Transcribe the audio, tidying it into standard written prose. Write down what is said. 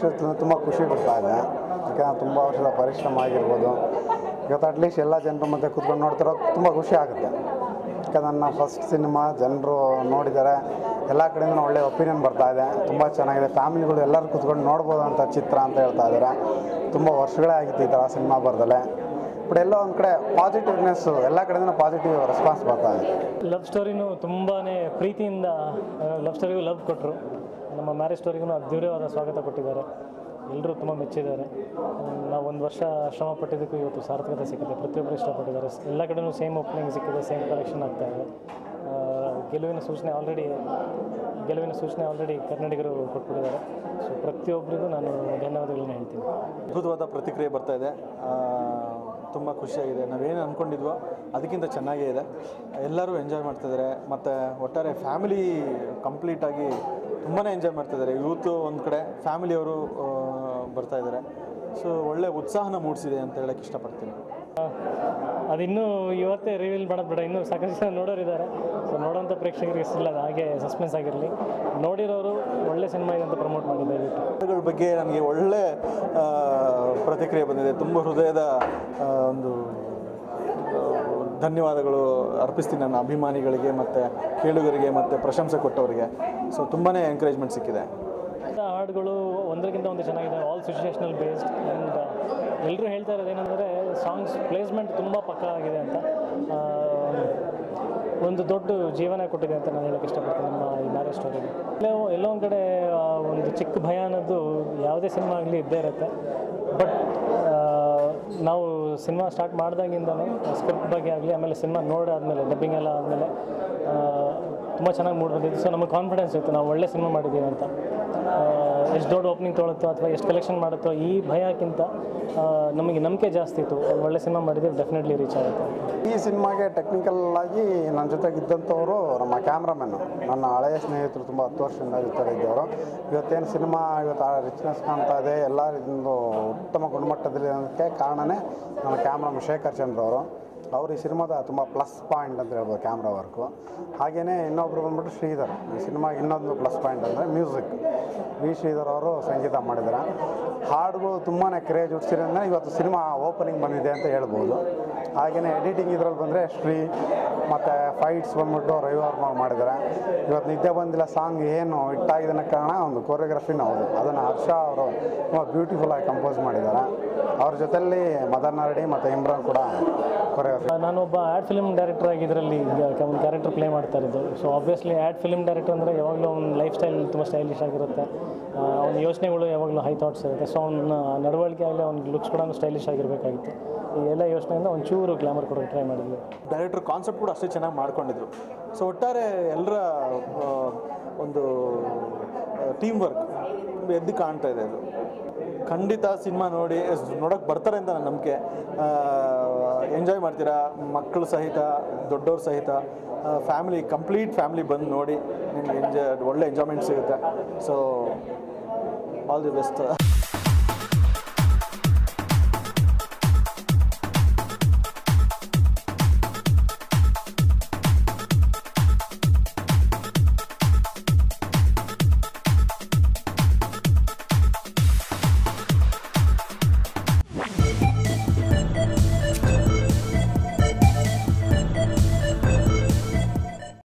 ಪ್ರೇಕ್ಷಕರು ತುಂಬ ಖುಷಿ ಕೊಡ್ತಾ ಇದೆ. ಯಾಕಂದರೆ ತುಂಬ ವರ್ಷದ ಪರಿಶ್ರಮ ಆಗಿರ್ಬೋದು. ಇವತ್ತು ಅಟ್ಲೀಸ್ಟ್ ಎಲ್ಲ ಜನರ ಮಧ್ಯೆ ಕೂತ್ಕೊಂಡು ನೋಡ್ತಿರೋ ತುಂಬ ಖುಷಿ ಆಗುತ್ತೆ. ಯಾಕಂದ್ರೆ ನನ್ನ ಫಸ್ಟ್ ಸಿನಿಮಾ ಜನರು ನೋಡಿದ್ದಾರೆ, ಎಲ್ಲ ಕಡೆಯಿಂದ ಒಳ್ಳೆ ಒಪಿನಿಯನ್ ಬರ್ತಾ ಇದೆ, ತುಂಬ ಚೆನ್ನಾಗಿದೆ, ಫ್ಯಾಮಿಲಿಗಳು ಎಲ್ಲರೂ ಕೂತ್ಕೊಂಡು ನೋಡ್ಬೋದು ಅಂತ ಚಿತ್ರ ಅಂತ ಹೇಳ್ತಾ ಇದ್ದಾರೆ. ತುಂಬ ವರ್ಷಗಳೇ ಆಗಿತ್ತು ಈ ಥರ ಸಿನಿಮಾ ಬರ್ದಲೆ. ಬಟ್ ಎಲ್ಲೋ ಒಂದು ಕಡೆ ಪಾಸಿಟಿವ್ನೆಸ್ಸು ಎಲ್ಲ ಕಡೆಯಿಂದ ಪಾಸಿಟಿವ್ ರೆಸ್ಪಾನ್ಸ್ ಬರ್ತಾ ಇದೆ. ಲವ್ ಸ್ಟೋರಿನೂ ತುಂಬಾ ಪ್ರೀತಿಯಿಂದ ಲವ್ ಸ್ಟೋರಿಗೂ ಲವ್ ಕೊಟ್ಟರು. ನಮ್ಮ ಮ್ಯಾರೇಜ್ ಸ್ಟೋರಿಗೂ ಅದ್ಭುತವಾದ ಸ್ವಾಗತ ಕೊಟ್ಟಿದ್ದಾರೆ. ಎಲ್ಲರೂ ತುಂಬ ಮೆಚ್ಚಿದ್ದಾರೆ. ನಾವು ಒಂದು ವರ್ಷ ಶ್ರಮ ಪಟ್ಟಿದ್ದಕ್ಕೂ ಇವತ್ತು ಸಾರ್ಥಕತೆ ಸಿಕ್ಕಿದೆ. ಪ್ರತಿಯೊಬ್ಬರು ಇಷ್ಟಪಟ್ಟಿದ್ದಾರೆ. ಎಲ್ಲ ಕಡೆಯೂ ಸೇಮ್ ಓಪನಿಂಗ್ ಸಿಕ್ಕಿದೆ, ಸೇಮ್ ಕಲೆಕ್ಷನ್ ಆಗ್ತಾಯಿದೆ. ಗೆಲುವಿನ ಸೂಚನೆ ಆಲ್ರೆಡಿ ಕನ್ನಡಿಗರು ಕೊಟ್ಬಿಟ್ಟಿದ್ದಾರೆ. ಸೊ ಪ್ರತಿಯೊಬ್ಬರಿಗೂ ನಾನು ಧನ್ಯವಾದಗಳನ್ನ ಹೇಳ್ತೀನಿ. ಅದ್ಭುತವಾದ ಪ್ರತಿಕ್ರಿಯೆ ಬರ್ತಾ ಇದೆ. ತುಂಬ ಖುಷಿಯಾಗಿದೆ. ನಾವೇನು ಅಂದ್ಕೊಂಡಿದ್ವೋ ಅದಕ್ಕಿಂತ ಚೆನ್ನಾಗೇ ಇದೆ. ಎಲ್ಲರೂ ಎಂಜಾಯ್ ಮಾಡ್ತಿದ್ದಾರೆ. ಮತ್ತು ಒಟ್ಟಾರೆ ಫ್ಯಾಮಿಲಿ ಕಂಪ್ಲೀಟಾಗಿ ತುಂಬಾ ಎಂಜಾಯ್ ಮಾಡ್ತಿದ್ದಾರೆ. ಯೂತು ಒಂದು ಕಡೆ, ಫ್ಯಾಮಿಲಿಯವರು ಬರ್ತಾ ಇದ್ದಾರೆ. ಸೊ ಒಳ್ಳೆ ಉತ್ಸಾಹನ ಮೂಡಿಸಿದೆ ಅಂತ ಹೇಳಕ್ಕೆ ಇಷ್ಟಪಡ್ತೀನಿ. ಅದಿನ್ನೂ ಇವತ್ತೇ ರಿವೀಲ್ ಮಾಡೋದು ಬೇಡ, ಇನ್ನೂ ಸಾಕಷ್ಟು ಜನ ನೋಡೋರಿದ್ದಾರೆ. ಸೊ ನೋಡೋಂಥ ಪ್ರೇಕ್ಷಕರಿಗೆ ಸಿಲ್ಲ, ಹಾಗೆ ಸಸ್ಪೆನ್ಸ್ ಆಗಿರಲಿ. ನೋಡಿರೋರು ಒಳ್ಳೆ ಸಿನಿಮಾ ಇದೆ ಅಂತ ಪ್ರಮೋಟ್ ಮಾಡಿದ್ದಾರೆ. ಹಾಡುಗಳ ಬಗ್ಗೆ ನನಗೆ ಒಳ್ಳೆ ಪ್ರತಿಕ್ರಿಯೆ ಬಂದಿದೆ. ತುಂಬ ಹೃದಯದ ಒಂದು ಧನ್ಯವಾದಗಳು ಅರ್ಪಿಸ್ತೀನಿ ನನ್ನ ಅಭಿಮಾನಿಗಳಿಗೆ ಮತ್ತು ಕೇಳುಗರಿಗೆ ಮತ್ತು ಪ್ರಶಂಸೆ ಕೊಟ್ಟವರಿಗೆ. ಸೊ ತುಂಬಾ ಎಂಕರೇಜ್ಮೆಂಟ್ ಸಿಕ್ಕಿದೆ. ಹಾಡುಗಳು ಒಂದಕ್ಕಿಂತ ಒಂದು ಚೆನ್ನಾಗಿದೆ, ಆಲ್ ಸಿಚುಯೇಷನಲ್ ಬೇಸ್ಡ್. ಆ್ಯಂಡ್ ಎಲ್ಲರೂ ಹೇಳ್ತಾ ಇರೋದು ಏನಂದರೆ ಸಾಂಗ್ಸ್ ಪ್ಲೇಸ್ಮೆಂಟ್ ತುಂಬ ಪಕ್ಕಾ ಆಗಿದೆ ಅಂತ, ಒಂದು ದೊಡ್ಡ ಜೀವನ ಕೊಟ್ಟಿದೆ ಅಂತ ನಾನು ಹೇಳೋಕ್ಕೆ ಇಷ್ಟಪಡ್ತೀನಿ ನಮ್ಮ ಈ ಮ್ಯಾರೇಜ್ ಸ್ಟೋರಿಗೆ. ಎಲ್ಲೋ ಒಂದು ಕಡೆ ಒಂದು ಚಿಕ್ಕ ಭಯ ಅನ್ನೋದು ಯಾವುದೇ ಸಿನಿಮಾ ಆಗಲಿ ಇದ್ದೇ ಇರುತ್ತೆ. ಬಟ್ ನಾವು ಸಿನಿಮಾ ಸ್ಟಾರ್ಟ್ ಮಾಡಿದಾಗಿಂದಲೂ ಸ್ಕ್ರಿಪ್ಟ್ ಬಗ್ಗೆ ಆಗಲಿ, ಆಮೇಲೆ ಸಿನಿಮಾ ನೋಡಾದಮೇಲೆ ಡಬ್ಬಿಂಗ್ ಎಲ್ಲ ಆದಮೇಲೆ ತುಂಬ ಚೆನ್ನಾಗಿ ಮೂಡ್ ಬಂದಿತ್ತು. ಸೊ ನಮಗೆ ಕಾನ್ಫಿಡೆನ್ಸ್ ಇತ್ತು ನಾವು ಒಳ್ಳೆ ಸಿನಿಮಾ ಮಾಡಿದ್ದೀವಿ ಅಂತ. ಎಷ್ಟು ದೊಡ್ಡ ಓಪನಿಂಗ್ ತೊಗೊಳುತ್ತೋ ಅಥವಾ ಎಷ್ಟು ಕಲೆಕ್ಷನ್ ಮಾಡುತ್ತೋ ಈ ಭಯಕ್ಕಿಂತ ನಮಗೆ ನಂಬಿಕೆ ಜಾಸ್ತಿ ಇತ್ತು. ಒಳ್ಳೆ ಸಿನಿಮಾ ಮಾಡಿದರೆ ಡೆಫಿನೆಟ್ಲಿ ರೀಚ್ ಆಗುತ್ತೆ. ಈ ಸಿನಿಮಾಗೆ ಟೆಕ್ನಿಕಲ್ ಆಗಿ ನನ್ನ ಜೊತೆಗಿದ್ದಂಥವರು ನಮ್ಮ ಕ್ಯಾಮ್ರಾಮನ್ನು, ನನ್ನ ಹಳೆಯ ಸ್ನೇಹಿತರು, ತುಂಬ 10 ವರ್ಷದಿಂದ ಜೊತೆ ಇದ್ದವರು. ಇವತ್ತೇನು ಸಿನಿಮಾ ಇವತ್ತು ರಿಚ್ನೆಸ್ ಕಾಣ್ತಾ ಇದೆ, ಎಲ್ಲ ಇದೊಂದು ಉತ್ತಮ ಗುಣಮಟ್ಟದಲ್ಲಿ ಅನ್ನೋದಕ್ಕೆ ಕಾರಣವೇ ನನ್ನ ಕ್ಯಾಮ್ರಾಮನ್ ಶೇಖರ್ ಚಂದ್ರ ಅವರು ಈ ಸಿನಿಮಾದ ತುಂಬ ಪ್ಲಸ್ ಪಾಯಿಂಟ್ ಅಂತ ಹೇಳ್ಬೋದು ಕ್ಯಾಮ್ರಾ ವರ್ಕು. ಹಾಗೆಯೇ ಇನ್ನೊಬ್ಬರು ಬಂದ್ಬಿಟ್ಟು ಶ್ರೀಧರ್. ಈ ಸಿನಿಮಾಗೆ ಇನ್ನೊಂದು ಪ್ಲಸ್ ಪಾಯಿಂಟ್ ಅಂದರೆ ಮ್ಯೂಸಿಕ್. ವಿ ಶ್ರೀಧರ್ ಅವರು ಸಂಗೀತ ಮಾಡಿದ್ದಾರೆ. ಹಾಡುಗಳು ತುಂಬಾ ಕ್ರೇಜ್ ಹುಟ್ಟಿಸಿರೋದ್ರಿಂದ ಇವತ್ತು ಸಿನಿಮಾ ಓಪನಿಂಗ್ ಬಂದಿದೆ ಅಂತ ಹೇಳ್ಬೋದು. ಹಾಗೆಯೇ ಎಡಿಟಿಂಗ್ ಇದರಲ್ಲಿ ಬಂದರೆ ಶ್ರೀ ಮತ್ತು ಫೈಟ್ಸ್ ಬಂದ್ಬಿಟ್ಟು ರವಿವರ್ಮ ಮಾಡಿದ್ದಾರೆ. ಇವತ್ತು ನಿದ್ದೆ ಬಂದಿಲ್ಲ ಸಾಂಗ್ ಏನು ಹಿಟ್ಟಾಗಿದೆ ಅನ್ನೋ ಕಾರಣ ಒಂದು ಕೊರಿಯೋಗ್ರಫಿನ ಹೌದು, ಅದನ್ನು ಹರ್ಷ ಅವರು ತುಂಬ ಬ್ಯೂಟಿಫುಲ್ಲಾಗಿ ಕಂಪೋಸ್ ಮಾಡಿದ್ದಾರೆ. ಅವ್ರ ಜೊತೆಯಲ್ಲಿ ಮದನ್ ನಾರಡಿ ಮತ್ತು ಇಮ್ರಾನ್ ಕೂಡ ಕೊರಿಯೋಗ್ರಫಿ. ನಾನೊಬ್ಬ ಆ್ಯಡ್ ಫಿಲ್ಮ್ ಡೈರೆಕ್ಟರ್ ಆಗಿ ಇದರಲ್ಲಿ ಒಂದು ಕ್ಯಾರೆಕ್ಟರ್ ಪ್ಲೇ ಮಾಡ್ತಾ ಇರೋದು. So obviously add film director ಅಂದರೆ ಯಾವಾಗಲೂ ಅವ್ನ ಲೈಫ್ ಸ್ಟೈಲ್ ತುಂಬ ಸ್ಟೈಲಿಶ್ ಆಗಿರುತ್ತೆ. ಅವ್ನ ಯೋಚನೆಗಳು ಯಾವಾಗಲೂ ಹೈ ಥಾಟ್ಸ್ ಇರುತ್ತೆ. ಸೊ ಅವ್ನ ನಡವಳಿಕೆ ಆಗಲಿ, ಅವ್ನ ಲುಕ್ಸ್ ಕೂಡ ಸ್ಟೈಲಿಶ್ ಆಗಿರಬೇಕಾಗಿತ್ತು. ಈ ಎಲ್ಲ ಯೋಚನೆಯಿಂದ ಒಂಚೂರು ಗ್ಲಾಮರ್ ಕೊಡೋಕ್ಕೆ ಟ್ರೈ ಮಾಡಿದ್ವಿ. ಡೈರೆಕ್ಟರ್ ಕಾನ್ಸೆಪ್ಟ್ ಕೂಡ ಅಷ್ಟೇ ಚೆನ್ನಾಗಿ ಮಾಡ್ಕೊಂಡಿದ್ರು. ಸೊ ಒಟ್ಟಾರೆ ಎಲ್ಲರ ಒಂದು ಟೀಮ್ ವರ್ಕ್ ಎದ್ದು ಕಾಣ್ತಾ ಇದೆ. ಅದು ಖಂಡಿತ ಸಿನಿಮಾ ನೋಡೋಕ್ಕೆ ಬರ್ತಾರೆ ಅಂತ ನನ್ನ ನಂಬಿಕೆ. ಎಂಜಾಯ್ ಮಾಡ್ತೀರಾ, ಮಕ್ಕಳು ಸಹಿತ, ದೊಡ್ಡವ್ರ ಸಹಿತ, ಫ್ಯಾಮಿಲಿ, ಕಂಪ್ಲೀಟ್ ಫ್ಯಾಮಿಲಿ ಬಂದು ನೋಡಿ ನಿಮಗೆ ಒಳ್ಳೆ ಎಂಜಾಯ್ಮೆಂಟ್ ಸಿಗುತ್ತೆ. So all the best.